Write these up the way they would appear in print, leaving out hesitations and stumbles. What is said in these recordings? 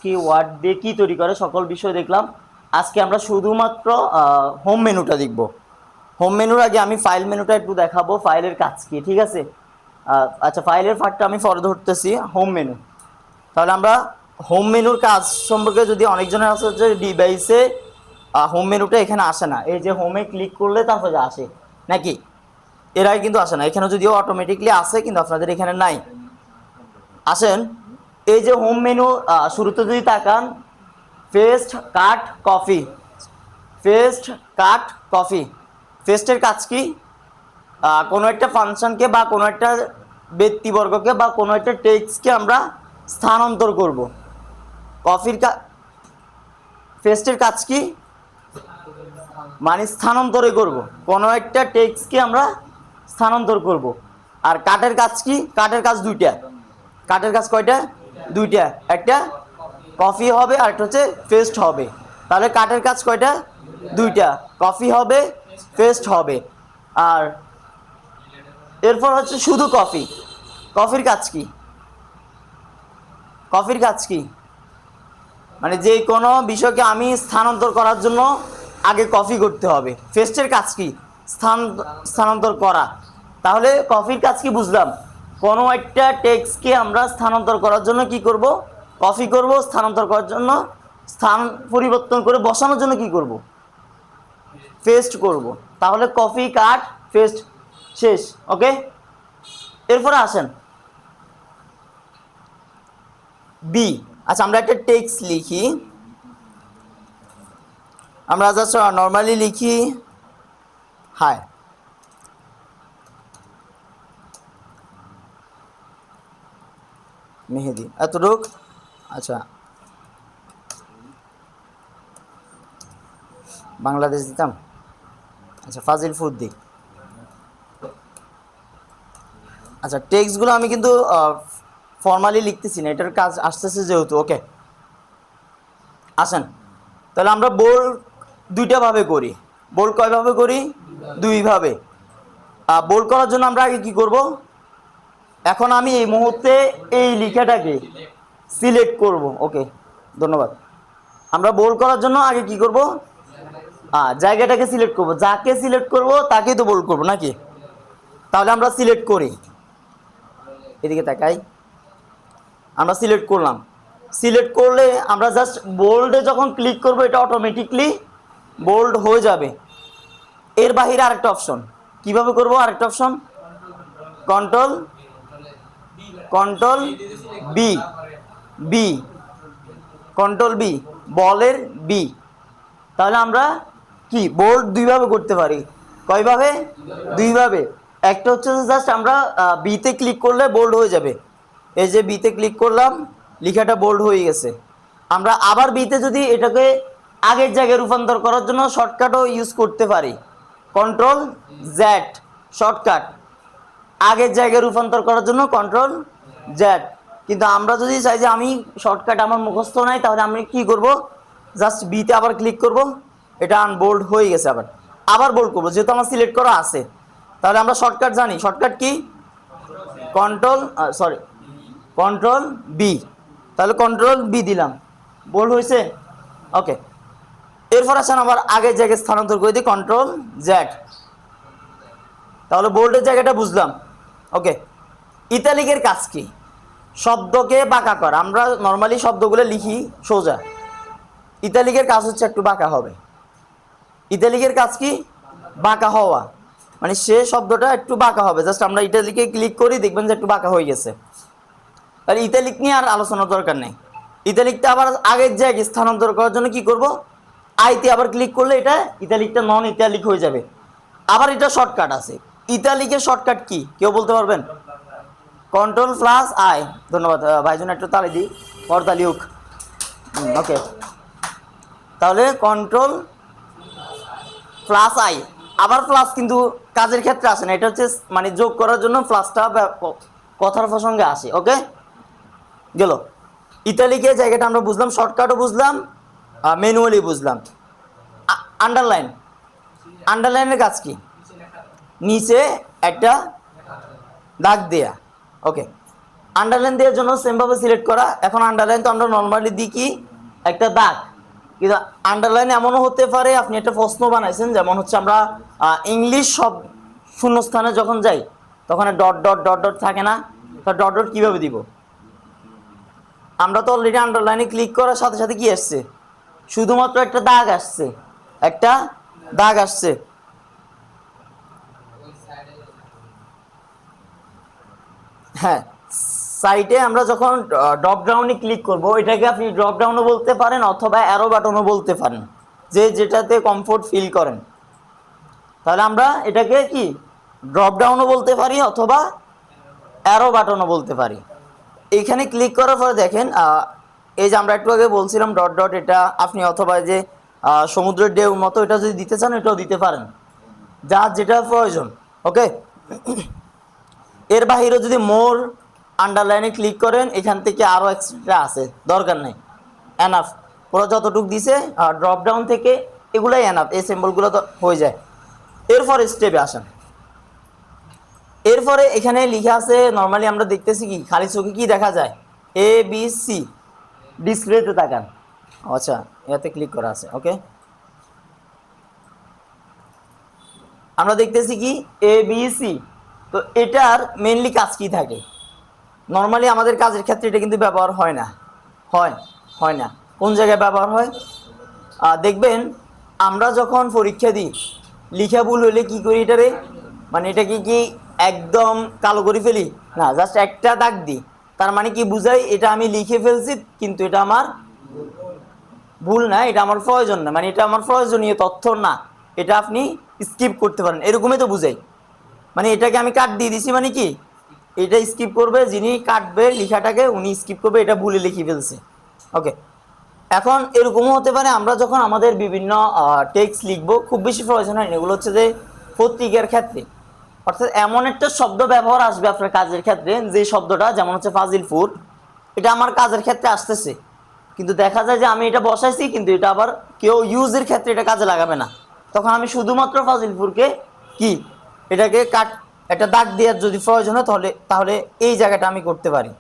কি ওয়ার্ড দিয়ে কী তৈরি করে সকল বিষয় দেখলাম। আজকে আমরা শুধুমাত্র হোম মেনুটা দেখব। হোম মেনুর আগে আমি ফাইল মেনুটা একটু দেখাবো, ফাইলের কাজ কি, ঠিক আছে? আচ্ছা, ফাইলের ফাঁকটা আমি পরে ধরতেছি। হোম মেনু, তাহলে আমরা হোম মেনুর কাজ সম্পর্কে, যদি অনেকজনের আছে যে ডিভাইসে হোম মেনুটা এখানে আসে না, এই যে হোমে ক্লিক করলে তারপরে আসে নাকি, এর আগে কিন্তু আসে না। এখানে যদিও অটোমেটিকলি আসে, কিন্তু আপনাদের এখানে নাই। আসেন, এই যে হোম মেনু, শুরুতে যদি তাকান, paste cut copy, paste cut copy. পেস্টের কাজ কি? কোনো একটা ফাংশনকে বা কোনো একটা ব্যক্তিবর্গকে বা কোনো একটা টেক্সটকে আমরা স্থানান্তর করব। কপির পেস্টের কাজ কি? মানে স্থানান্তরে করব, কোনো একটা টেক্সটকে আমরা স্থানান্তর করব। আর কাটের কাজ কি? কাটের কাজ দুইটা। কাটের কাজ কয়টা? দুইটা। একটা কপি হবে আর একটা হচ্ছে পেস্ট হবে। তাহলে কাটের কাজ কয়টা? দুইটা, কপি হবে, পেস্ট হবে। আর এরপর হচ্ছে শুধু কপি। কপির কাজ কি? কপির কাজ কি? মানে যে কোনো বিষয়কে আমি স্থানান্তর করার জন্য আগে কপি করতে হবে। পেস্টের কাজ কি? স্থানান্তর করা। তাহলে কপির কাজ কি বুঝলাম? কোনো একটা টেক্সটকে আমরা স্থানান্তর করার জন্য কি করব? কপি করব। স্থানান্তর করার জন্য, স্থান পরিবর্তন করে বসানোর জন্য কি করব? পেস্ট করব। তাহলে কপি কাট পেস্ট শেষ। ওকে, এরপরে আসেন বি। আচ্ছা, আমরা একটা টেক্সট লিখি। আমরা জাস্ট নর্মালি লিখি হাই। মেহেদি এতটুক। আচ্ছা, বাংলাদেশ দিতাম। আচ্ছা, ফাজিল ফুদ্দি। আচ্ছা, টেক্সটগুলো আমি কিন্তু ফর্মালি লিখতেছি না, এটার কাজ আসতেছে যেহেতু। ওকে, আসেন তাহলে আমরা বোল্ড দুইটাভাবে করি। বোল্ড কয়ভাবে করি? দুইভাবে। বোল্ড করার জন্য আমরা আগে কি করব? এখন আমি এই মুহূর্তে এই লেখাটাকে সিলেক্ট করব। ওকে, ধন্যবাদ। আমরা বোল্ড করার জন্য আগে কি করব? জায়গাটাকে সিলেক্ট করব। যাকে সিলেক্ট করব তাকেই তো বোল্ড করব নাকি? তাহলে আমরা সিলেক্ট করি, এদিকে তাকাই। আমরা সিলেক্ট করলাম। সিলেক্ট করলে আমরা জাস্ট বোল্ডে যখন ক্লিক করব, এটা অটোমেটিকলি বোল্ড হয়ে যাবে। এর বাহিরে আরেকটা অপশন কিভাবে করব? আরেকটা option control control B, B control B, বলের বি। তাহলে আমরা কি বোল্ড দুইভাবে করতে পারি। কয়ভাবে? দুইভাবে। একটা হচ্ছে জাস্ট আমরা বিতে ক্লিক করলে বোল্ড হয়ে যাবে। এই যে বিতে ক্লিক করলাম, লেখাটা বোল্ড হয়ে গেছে। আমরা আবার বিতে যদি এটাকে আগের জায়গায় রূপান্তর করার জন্য শর্টকাটও ইউজ করতে পারি। কন্ট্রোল জেড শর্টকাট, আগের জায়গায় রূপান্তর করার জন্য কন্ট্রোল জেড। কিন্তু আমরা যদি চাই যে আমি শর্টকাট আমার মুখস্থ নাই, তাহলে আমি কি করব? জাস্ট বিতে আবার ক্লিক করব, এটা আনবোল্ড হয়ে গেছে। আবার আবার বোল্ড করবো, যেহেতু আমার সিলেক্ট করা আছে। তাহলে আমরা শর্টকাট জানি। শর্টকাট কি? Control B. তাহলে কন্ট্রোল বি দিলাম, বোল্ড হয়েছে। ওকে, এরপর আসেন আবার আগের জায়গায় স্থানান্তর করে দিই, কন্ট্রোল জেড। তাহলে বোল্ডের জায়গাটা বুঝলাম। ওকে, ইতালিকের কাজ কি? শব্দকে বাঁকা করা। আমরা নর্মালি শব্দগুলো লিখি সোজা, ইতালিকের কাজ হচ্ছে একটু বাঁকা হবে। ইতালিকের কাজ কি? বাঁকা হওয়া, মানে সে শব্দটা একটু বাঁকা হবে। জাস্ট আমরা ইতালিকে ক্লিক করি, দেখবেন যে একটু বাঁকা হয়ে গেছে। তাহলে ইতালিক নিয়ে আর আলোচনার দরকার নেই। ইতালিকটা আবার আগের জায়গায় স্থানান্তর করার জন্য কি করব? আইতে আবার ক্লিক করলে এটা ইতালিকটা নন ইতালিক হয়ে যাবে। আবার এটা শর্টকাট আছে। ইতালিকের শর্টকাট কি কেউ বলতে পারবেন? Control plus I. ধন্যবাদ ভাইজন, একটু তালি দিই, করতালি হোক। ওকে, তাহলে কন্ট্রোল প্লাস আই। আবার প্লাস কিন্তু কাজের ক্ষেত্রে আসে না, এটা হচ্ছে মানে যোগ করার জন্য প্লাসটা কথার প্রসঙ্গে আসে। ওকে, গেল। ইতালিকের জায়গাটা আমরা বুঝলাম, শর্টকাটও বুঝলাম, ম্যানুয়ালি বুঝলাম। আন্ডারলাইন, আন্ডারলাইনের কাজ কি? নিচে একটা দাগ দেয়া। ওকে, আন্ডারলাইন দেওয়ার জন্য সেমভাবে সিলেক্ট করা। এখন আন্ডারলাইন তো আমরা নর্মালি দিই কি একটা দাগ, কিন্তু আন্ডারলাইন এমনও হতে পারে আপনি একটা প্রশ্ন বানাইছেন, যেমন হচ্ছে আমরা ইংলিশ সব শূন্যস্থানে যখন যাই তখন ডট ডট ডট ডট থাকে না, তো ডট ডট কীভাবে দিব? আমরা তো অলরেডি আন্ডারলাইনে ক্লিক করার সাথে সাথে কি আসছে, শুধুমাত্র একটা দাগ আসছে, একটা দাগ আসছে। হ্যাঁ, সাইটে আমরা যখন ড্রপ ডাউনে ক্লিক করব, এটাকে আপনি ড্রপ ডাউনও বলতে পারেন অথবা অ্যারো বাটনও বলতে পারেন, যে যেটাতে কমফোর্ট ফিল করেন। তাহলে আমরা এটাকে কি ড্রপ ডাউনও বলতে পারি অথবা অ্যারো বাটনও বলতে পারি। এইখানে ক্লিক করার পরে দেখেন এই যে আমরা একটু আগে বলছিলাম ডট ডট, এটা আপনি অথবা যে সমুদ্রের ঢেউ মতো এটা যদি দিতে চান এটাও দিতে পারেন, যার যেটা প্রয়োজন। ওকে, এর বাহিরে যদি মোর আন্ডারলাইনে ক্লিক করেন, এখান থেকে আরও এক্সট্রা আছে, দরকার নেই, এনাফ। পুরো যতটুকু দিছে ড্রপ ডাউন থেকে এগুলাই এনাফ, এই সিম্বলগুলো তো হয়ে যায়। এরপরে স্টেপে আসেন। এরপরে এখানে লিখা আছে, নর্মালি আমরা দেখতেছি কি খালি চোখে কি দেখা যায়, এ বি সি। ডিসপ্লেতে তাকান, আচ্ছা এতে ক্লিক করা আছে। ওকে, আমরা দেখতেছি কি এ বি সি। তো এটার মেইনলি কাজ কি থাকে? নর্মালি আমাদের কাজের ক্ষেত্রে এটা কিন্তু ব্যবহার হয় না, হয় না। কোন জায়গায় ব্যবহার হয়? দেখবেন আমরা যখন পরীক্ষা দিই, লিখা ভুল হলে কি করি এটারে, মানে এটাকে কি একদম কালো করে ফেলি না, জাস্ট একটা দাগ দিই, তার মানে কি বুঝাই এটা আমি লিখে ফেলছি কিন্তু এটা আমার ভুল না, এটা আমার প্রয়োজন না, মানে এটা আমার প্রয়োজনীয় তথ্য না, এটা আপনি স্কিপ করতে পারেন, এরকমই তো বুঝাই। মানে এটাকে আমি কাট দিয়ে দিছি, মানে কি এটা স্কিপ করবে, যিনি কাটবে লেখাটাকে উনি স্কিপ করবে, এটা ভুলে লিখে ফেলছে। ওকে, এখন এরকমও হতে পারে আমরা যখন আমাদের বিভিন্ন টেক্সট লিখবো, খুব বেশি প্রয়োজন হয় না, এগুলো হচ্ছে যে পত্রিকার ক্ষেত্রে, অর্থাৎ এমন একটা শব্দ ব্যবহার আসবে আপনার কাজের ক্ষেত্রে, যে শব্দটা যেমন হচ্ছে ফাজিলপুর, এটা আমার কাজের ক্ষেত্রে আসতেছে, কিন্তু দেখা যায় যে আমি এটা বসাইছি কিন্তু এটা আবার কেউ ইউজের ক্ষেত্রে এটা কাজে লাগাবে না, তখন আমি শুধুমাত্র ফাজিলপুরকে কি এটাকে একটা দাগ দেওয়ার যদি প্রয়োজন হয় তাহলে এই জায়গাটা আমি করতে পারি,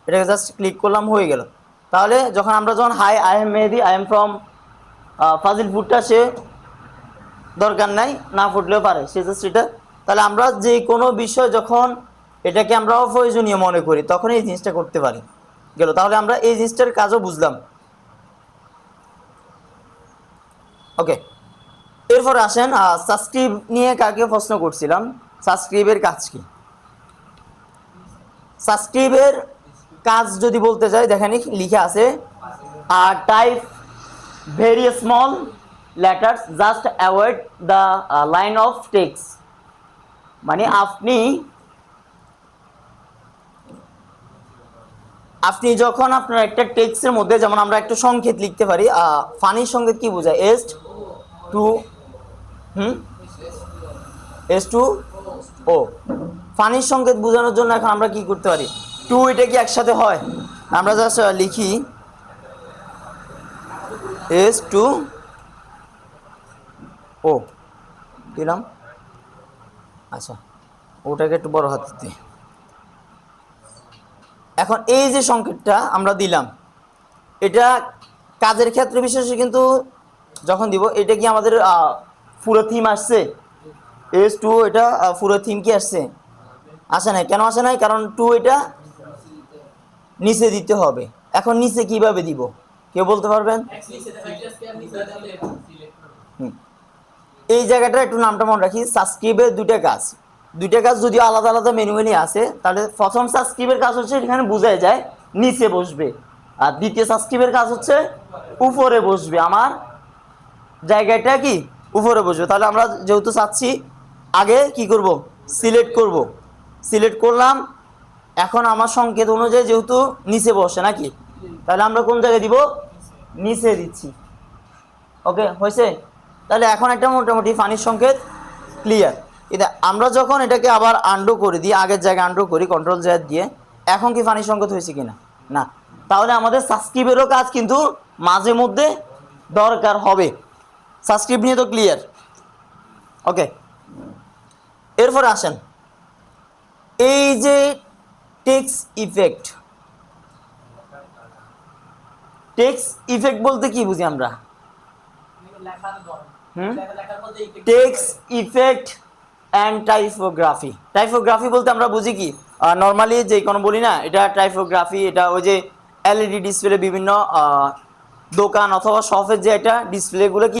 এটাকে জাস্ট ক্লিক করলাম, হয়ে গেল। তাহলে যখন hi I am Mehedi, I am from ফাজিলপুরটা সে দরকার নাই, না ফুটলেও পারে, সে জাস্ট এটা। তাহলে আমরা যে কোনো বিষয় যখন এটাকে আমরা অপ্রয়োজনীয় মনে করি তখন এই জিনিসটা করতে পারি, গেল। তাহলে আমরা এই জিনিসটার কাজও বুঝলাম। ওকে, এরপর আসেন সাবস্ক্রাইব নিয়ে কাকে প্রশ্ন করছিলাম, সাবস্ক্রাইবের কাজ কি? সাবস্ক্রাইবের কাজ যদি বলতে চাই, দেখেন লিখে আছে type very small letters just avoid the line of text. মানে আপনি যখন আপনার একটা টেক্সটের মধ্যে, যেমন আমরা একটা সংকেত লিখতে পারি, ফানি সংকেত কি বোঝায়, টু এস টু ও, ফানির সংকেত বোঝানোর জন্য এখন আমরা কি করতে পারি, টু এটা কি একসাথে হয়, আমরা জাস্ট লিখি এস টু ও দিলাম, আচ্ছা ওটাকে একটু বড় হাতে দিই। এখন এই যে সংকেতটা আমরা দিলাম, এটা কাজের ক্ষেত্রে বিশেষে কিন্তু যখন দিব, এটা কি আমাদের পুরো থিম আসছে, এস টু এটা পুরো থিম কি আসছে, আসে নাই। কেন আসে নাই? কারণ টু এটা নিচে দিতে হবে। এখন নিচে কিভাবে দিব কেউ বলতে পারবেন? এই জায়গাটা একটু নামটা মনে রাখি, সাবস্ক্রাইবের দুইটা কাজ যদিও আলাদা আলাদা ম্যানুয়ালি আছে, তাহলে প্রথম সাবস্ক্রাইবের কাজ হচ্ছে এখানে বোঝাই যায় নিচে বসবে, আর দ্বিতীয় সাবস্ক্রাইবের কাজ হচ্ছে উপরে বসবে, আমার জায়গাটা কি উপরে বসবে। তাহলে আমরা যেহেতু চাচ্ছি, আগে কি করব, সিলেক্ট করলাম। এখন আমার সংকেত অনুযায়ী যেহেতু নিচে বসে নাকি, তাহলে আমরা কোন জায়গায় দিব, নিচে দিচ্ছি। ওকে, হয়েছে? তাহলে এখন একটা মোটামুটি ফানির সংকেত ক্লিয়ার। এটা আমরা যখন এটাকে আবার আন্ডু করে দিই, আগের জায়গায় আন্ডু করি কন্ট্রোল জেড দিয়ে, এখন কি ফানির সংকেত হয়েছে কিনা, না। তাহলে আমাদের সাবস্ক্রাইবেরও কাজ কিন্তু মাঝে মধ্যে দরকার হবে। সাবস্ক্রাইব নিয়ে তো ক্লিয়ার। ওকে, এরপর আসেন, এই যে টেক্সট ইফেক্ট। টেক্সট ইফেক্ট বলতে কি বুঝি আমরা? Text effect and typography. Typography বলতে আমরা বুঝি কি, নর্মালি যে কোনো বলি না এটা টাইপোগ্রাফি, এটা ওই যে এলইডি ডিসপ্লে বিভিন্ন দোকান অথবা শপের যে একটা ডিসপ্লেগুলো কি